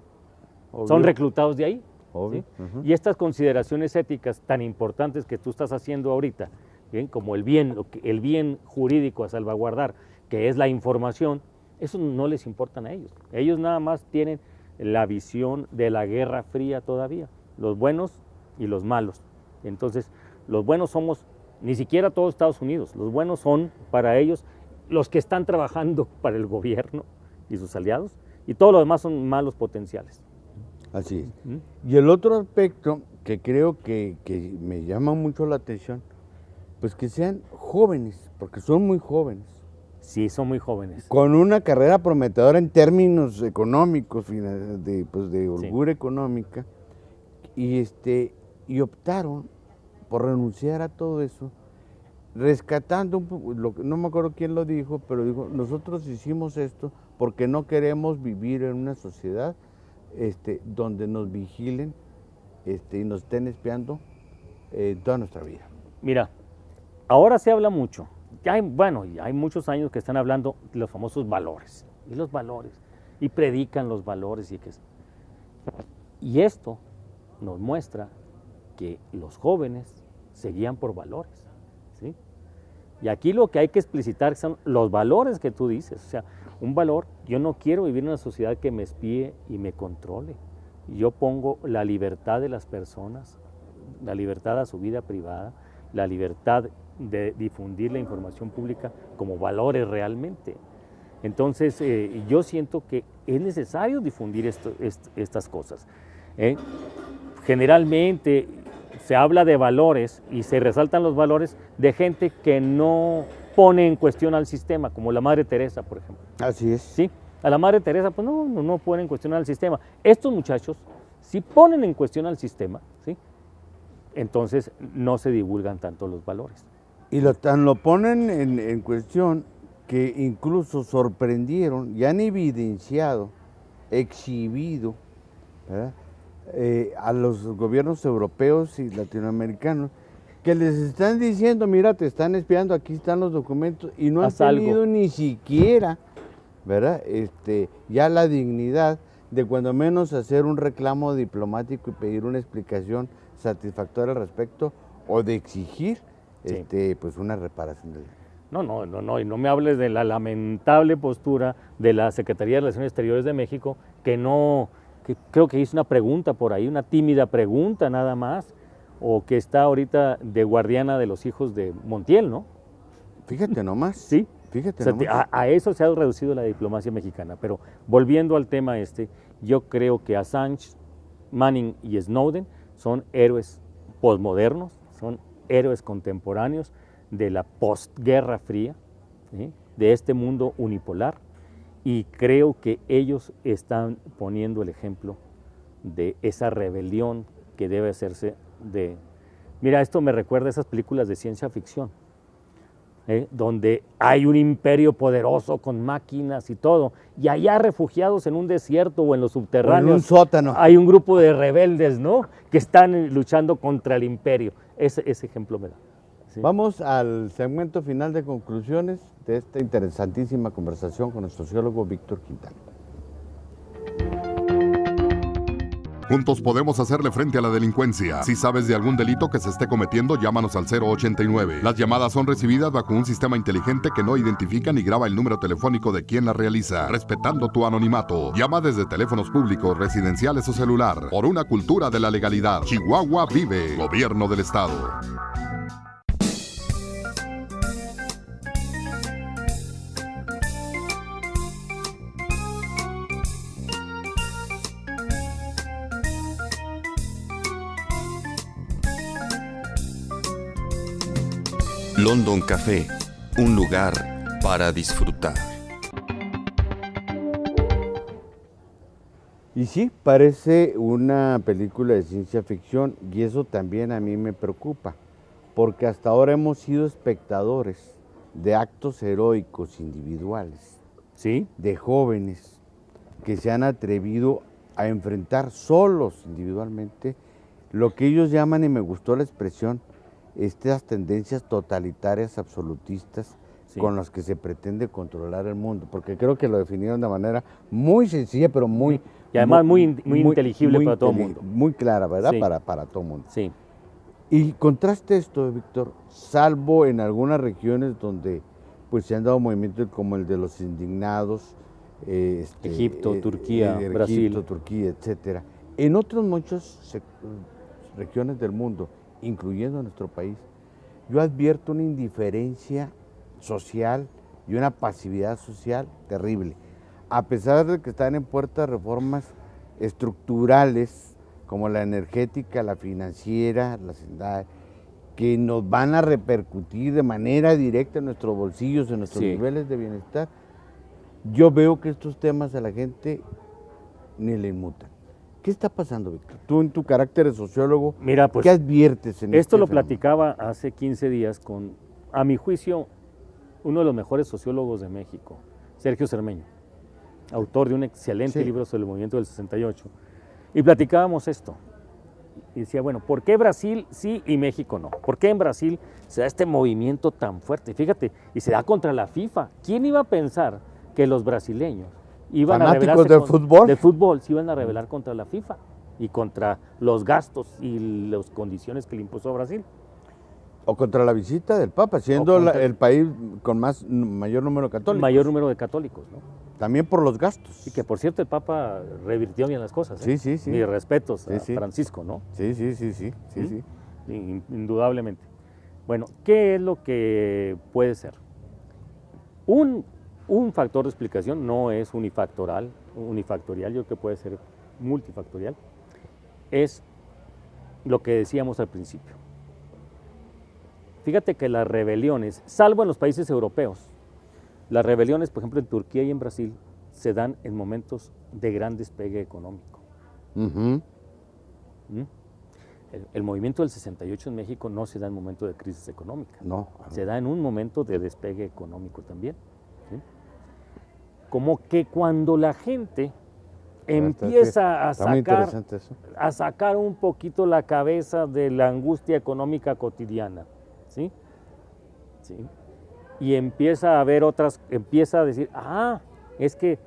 son reclutados de ahí. ¿Sí? Y estas consideraciones éticas tan importantes que tú estás haciendo ahorita, ¿bien?, como el bien jurídico a salvaguardar, que es la información, eso no les importan a ellos. Ellos nada más tienen la visión de la Guerra Fría todavía, los buenos y los malos. Entonces, los buenos somos, ni siquiera todos Estados Unidos, los buenos son para ellos los que están trabajando para el gobierno y sus aliados, y todo lo demás son malos potenciales. Así es. Y el otro aspecto que creo que me llama mucho la atención, pues que sean jóvenes, porque son muy jóvenes. Sí, son muy jóvenes. Con una carrera prometedora en términos económicos, de holgura económica, y optaron por renunciar a todo eso, rescatando, no me acuerdo quién lo dijo, pero dijo, nosotros hicimos esto porque no queremos vivir en una sociedad donde nos vigilen y nos estén espiando toda nuestra vida. Mira, Ahora se habla mucho, ya hay muchos años que están hablando de los famosos valores, y predican los valores, y esto nos muestra que los jóvenes se guían por valores, ¿sí? Y aquí lo que hay que explicitar son los valores que tú dices, o sea, un valor, yo no quiero vivir en una sociedad que me espíe y me controle, yo pongo la libertad de las personas, la libertad a su vida privada, la libertad de difundir la información pública como valores realmente. Entonces, yo siento que es necesario difundir estas cosas. Generalmente se habla de valores y se resaltan los valores de gente que no pone en cuestión al sistema, como la Madre Teresa, por ejemplo. Así es. ¿Sí? A la Madre Teresa, pues no ponen en cuestión al sistema. Estos muchachos sí ponen en cuestión al sistema, ¿sí? Entonces no se divulgan tanto los valores. Y lo ponen en cuestión que incluso sorprendieron y han evidenciado, exhibido, ¿verdad? A los gobiernos europeos y latinoamericanos, que les están diciendo, mira, te están espiando, aquí están los documentos, y no han tenido ni siquiera, ¿verdad? Ya la dignidad de cuando menos hacer un reclamo diplomático y pedir una explicación satisfactoria al respecto, o de exigir pues una reparación del daño. Y no me hables de la lamentable postura de la Secretaría de Relaciones Exteriores de México, que creo que hizo una pregunta por ahí, una tímida pregunta nada más, o que está ahorita de guardiana de los hijos de Montiel, ¿no? Fíjate nomás. Sí. Fíjate o sea, nomás. a eso se ha reducido la diplomacia mexicana. Pero volviendo al tema yo creo que Assange, Manning y Snowden son héroes posmodernos, son héroes contemporáneos de la postguerra fría, ¿sí? De este mundo unipolar, y creo que ellos están poniendo el ejemplo de esa rebelión que debe hacerse Mira, esto me recuerda a esas películas de ciencia ficción, donde hay un imperio poderoso con máquinas y todo, y allá refugiados en un desierto o en los subterráneos, o en un sótano, hay un grupo de rebeldes, ¿no?, que están luchando contra el imperio. Ese ejemplo me da. ¿Sí? Vamos al segmento final de conclusiones de esta interesantísima conversación con el sociólogo Víctor Quintana. Juntos podemos hacerle frente a la delincuencia. Si sabes de algún delito que se esté cometiendo, llámanos al 089. Las llamadas son recibidas bajo un sistema inteligente que no identifica ni graba el número telefónico de quien la realiza, respetando tu anonimato. Llama desde teléfonos públicos, residenciales o celular. Por una cultura de la legalidad. Chihuahua vive. Gobierno del Estado. London Café, un lugar para disfrutar. Y sí, parece una película de ciencia ficción, y eso también a mí me preocupa, porque hasta ahora hemos sido espectadores de actos heroicos individuales, ¿sí?, de jóvenes que se han atrevido a enfrentar solos individualmente lo que ellos llaman, y me gustó la expresión, estas tendencias totalitarias, absolutistas, sí, con las que se pretende controlar el mundo, porque creo que lo definieron de manera muy sencilla, pero muy... Y además muy inteligible para todo el mundo. Muy clara, ¿verdad? Sí. Para todo el mundo. Sí. Y contraste esto, Víctor, salvo en algunas regiones donde pues se han dado movimientos como el de los indignados, Egipto, Turquía, Brasil. Turquía, etcétera. En otras muchas regiones del mundo, incluyendo nuestro país, yo advierto una indiferencia social y una pasividad social terrible. A pesar de que están en puerta reformas estructurales como la energética, la financiera, la sanitaria, que nos van a repercutir de manera directa en nuestros bolsillos, en nuestros niveles de bienestar, yo veo que estos temas a la gente ni le inmutan. ¿Qué está pasando, Víctor? Tú en tu carácter de sociólogo, mira, pues, ¿qué adviertes en esto? Lo fenómeno? platicaba hace 15 días con, a mi juicio, uno de los mejores sociólogos de México, Sergio Cermeño, autor de un excelente libro sobre el movimiento del 68. Y platicábamos esto. y decía, bueno, ¿por qué Brasil sí y México no? ¿Por qué en Brasil se da este movimiento tan fuerte? Fíjate, y se da contra la FIFA. ¿Quién iba a pensar que los brasileños iban fanáticos a rebelarse del fútbol se iban a rebelar contra la FIFA y contra los gastos y las condiciones que le impuso a Brasil? o contra la visita del Papa, siendo el país con mayor número de católicos. Mayor número de católicos, ¿no? También por los gastos. Y que por cierto el Papa revirtió bien las cosas. ¿eh? Sí. Mis respetos a Sí. Francisco, ¿no? Sí. Indudablemente. Bueno, ¿qué es lo que puede ser? Un factor de explicación no es unifactorial, yo creo que puede ser multifactorial, es lo que decíamos al principio. Fíjate que las rebeliones, salvo en los países europeos, las rebeliones, por ejemplo, en Turquía y en Brasil, se dan en momentos de gran despegue económico. Ujú. El movimiento del 68 en México no se da en momento de crisis económica. No. Se da en un momento de despegue económico también. ¿Sí? Como que cuando la gente empieza a sacar un poquito la cabeza de la angustia económica cotidiana, ¿sí? ¿Sí? Y empieza a ver empieza a decir, es que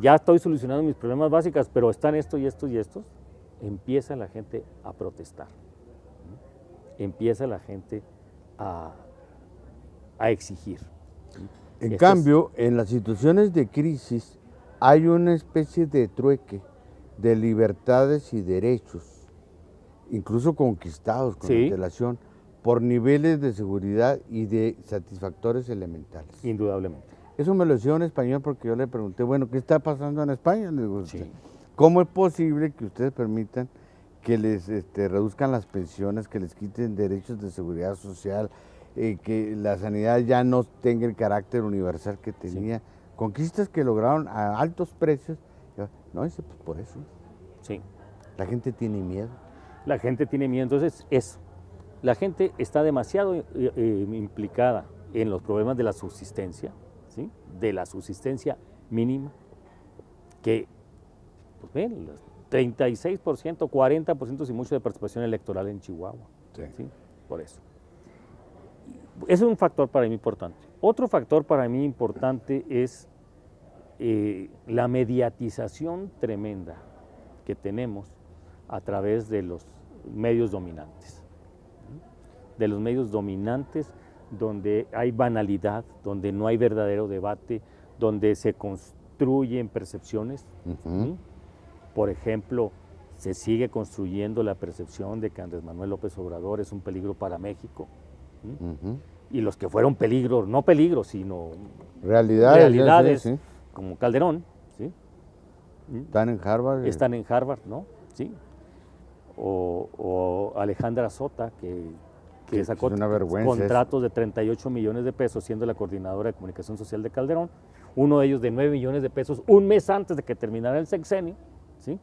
ya estoy solucionando mis problemas básicos, pero están esto y estos y estos, empieza la gente a protestar, ¿sí? Empieza la gente a exigir. En cambio, en las situaciones de crisis hay una especie de trueque de libertades y derechos, incluso conquistados con antelación, por niveles de seguridad y de satisfactores elementales. Indudablemente. Eso me lo decía en español porque yo le pregunté, bueno, ¿qué está pasando en España? Le digo, ¿cómo es posible que ustedes permitan que les reduzcan las pensiones, que les quiten derechos de seguridad social, que la sanidad ya no tenga el carácter universal que tenía? Conquistas que lograron a altos precios. No, dice, pues por eso. Sí. La gente tiene miedo. La gente tiene miedo, entonces eso. La gente está demasiado implicada en los problemas de la subsistencia, ¿sí? De la subsistencia mínima, que, pues ven, 36%, 40% si mucho de participación electoral en Chihuahua. ¿Sí? Por eso. Ese es un factor para mí importante. Otro factor para mí importante es la mediatización tremenda que tenemos a través de los medios dominantes. De los medios dominantes donde hay banalidad, donde no hay verdadero debate, donde se construyen percepciones. ¿Sí? Por ejemplo, se sigue construyendo la percepción de que Andrés Manuel López Obrador es un peligro para México. ¿Sí? Y los que fueron peligros, no peligros, sino realidades sí. Como Calderón, ¿sí? Están en Harvard. Están en Harvard, ¿no? Sí. O Alejandra Sota, que sacó una vergüenza contratos de 38 millones de pesos siendo la coordinadora de comunicación social de Calderón, uno de ellos de 9 millones de pesos un mes antes de que terminara el sexenio, ¿sí?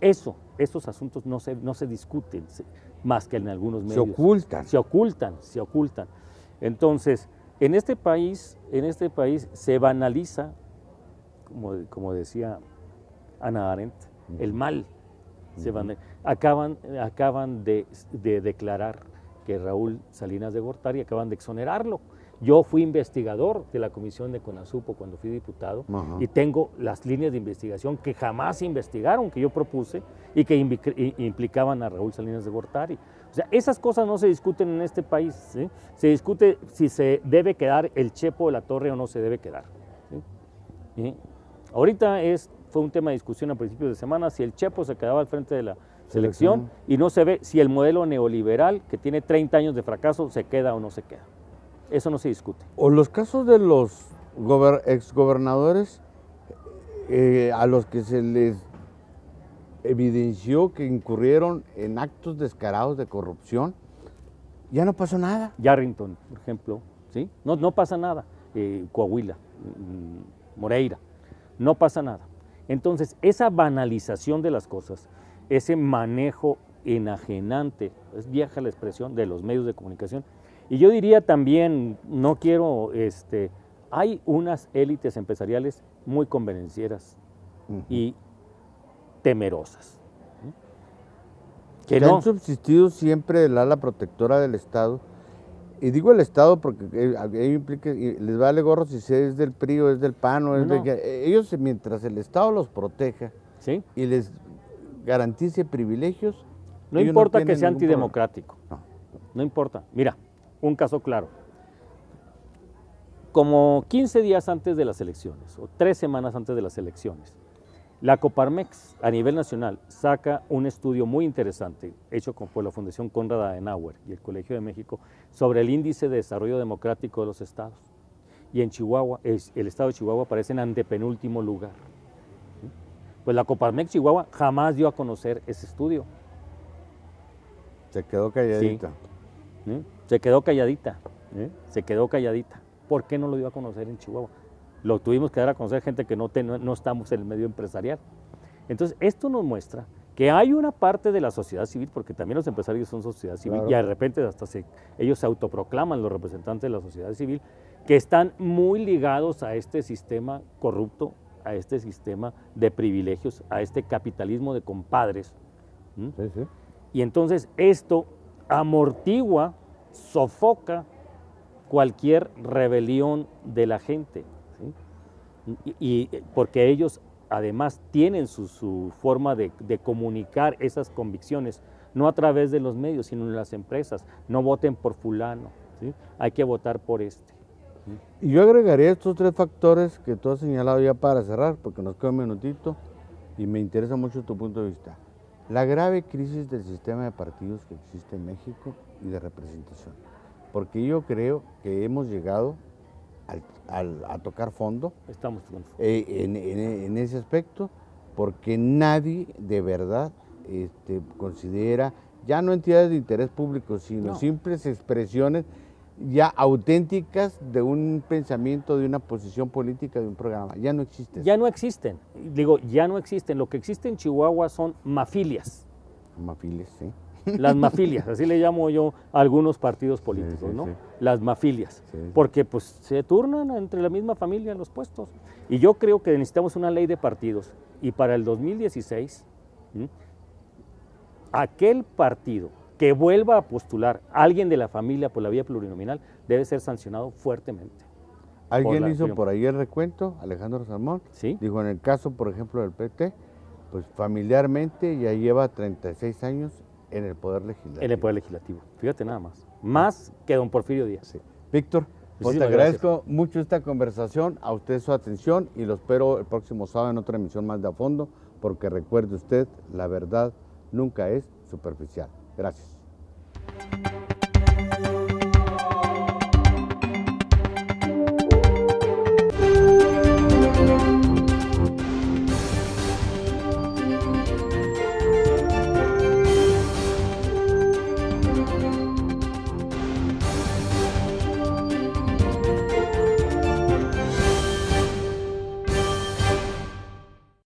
Esos asuntos no se discuten más que en algunos medios. Se ocultan. Entonces, en este país se banaliza, como decía Hannah Arendt, el mal. Acaban de declarar que Raúl Salinas de Gortari, acaban de exonerarlo. Yo fui investigador de la comisión de CONASUPO cuando fui diputado y tengo las líneas de investigación que jamás se investigaron, que yo propuse y que implicaban a Raúl Salinas de Gortari. O sea, esas cosas no se discuten en este país, ¿sí? Se discute si se debe quedar el Chepo de la Torre o no se debe quedar. ¿Sí? Ahorita fue un tema de discusión a principios de semana si el Chepo se quedaba al frente de la selección y no se ve si el modelo neoliberal, que tiene 30 años de fracaso, se queda o no se queda. Eso no se discute. O los casos de los exgobernadores a los que se les evidenció que incurrieron en actos descarados de corrupción, ya no pasó nada. Yarrington, por ejemplo, ¿sí? No pasa nada. Coahuila, Moreira, no pasa nada. Entonces, esa banalización de las cosas, ese manejo enajenante, es vieja la expresión, de los medios de comunicación. Y yo diría también, no quiero, hay unas élites empresariales muy convenencieras y temerosas. Que que no. han subsistido siempre el ala protectora del Estado. Y digo el Estado porque implica, les vale gorro si es del PRI o es del PAN o es No. ellos, mientras el Estado los proteja ¿Sí? y les garantice privilegios, No ellos importa que tienen sea ningún problema. antidemocrático. No. No importa. Mira, un caso claro. Como 15 días antes de las elecciones, o 3 semanas antes de las elecciones, la Coparmex a nivel nacional saca un estudio muy interesante, hecho por la Fundación Konrad Adenauer y el Colegio de México, sobre el índice de desarrollo democrático de los estados. Y en Chihuahua, el estado de Chihuahua aparece en antepenúltimo lugar. Pues la Coparmex Chihuahua jamás dio a conocer ese estudio. Se quedó calladita. Se quedó calladita, se quedó calladita. ¿Por qué no lo dio a conocer en Chihuahua? Lo tuvimos que dar a conocer gente que no estamos en el medio empresarial. Entonces, esto nos muestra que hay una parte de la sociedad civil, porque también los empresarios son sociedad civil, Claro. y de repente hasta ellos se autoproclaman los representantes de la sociedad civil, que están muy ligados a este sistema corrupto, a este sistema de privilegios, a este capitalismo de compadres. Sí, sí. Y entonces esto amortigua, sofoca cualquier rebelión de la gente, ¿sí? Y porque ellos además tienen su forma de comunicar esas convicciones, no a través de los medios, sino en las empresas. No voten por fulano, ¿sí? Hay que votar por este. Y yo agregaría estos 3 factores que tú has señalado ya para cerrar, porque nos queda un minutito y me interesa mucho tu punto de vista. La grave crisis del sistema de partidos que existe en México y de representación. Porque yo creo que hemos llegado a tocar fondo Estamos en ese aspecto, porque nadie de verdad considera, ya no entidades de interés público, sino No. simples expresiones ya auténticas de un pensamiento, de una posición política, de un programa. Ya no existe. Ya no existen, digo, ya no existen. Lo que existe en Chihuahua son mafilias. Mafiles, sí. Las mafilias, así le llamo yo a algunos partidos políticos, sí, ¿no? sí. Las mafilias, Sí, sí. porque pues se turnan entre la misma familia en los puestos. Y yo creo que necesitamos una ley de partidos. Y para el 2016, aquel partido que vuelva a postular a alguien de la familia por la vía plurinominal debe ser sancionado fuertemente. Alguien la hizo acción. por ahí el recuento, Alejandro Salmón, ¿Sí? dijo en el caso, por ejemplo, del PT, pues familiarmente ya lleva 36 años en el Poder Legislativo. En el Poder Legislativo. Fíjate nada más. Más que don Porfirio Díaz. Sí. Víctor, pues te Muchísimas agradezco mucho esta conversación, a usted su atención y lo espero el próximo sábado en otra emisión más de A Fondo, porque recuerde usted, la verdad nunca es superficial. Gracias.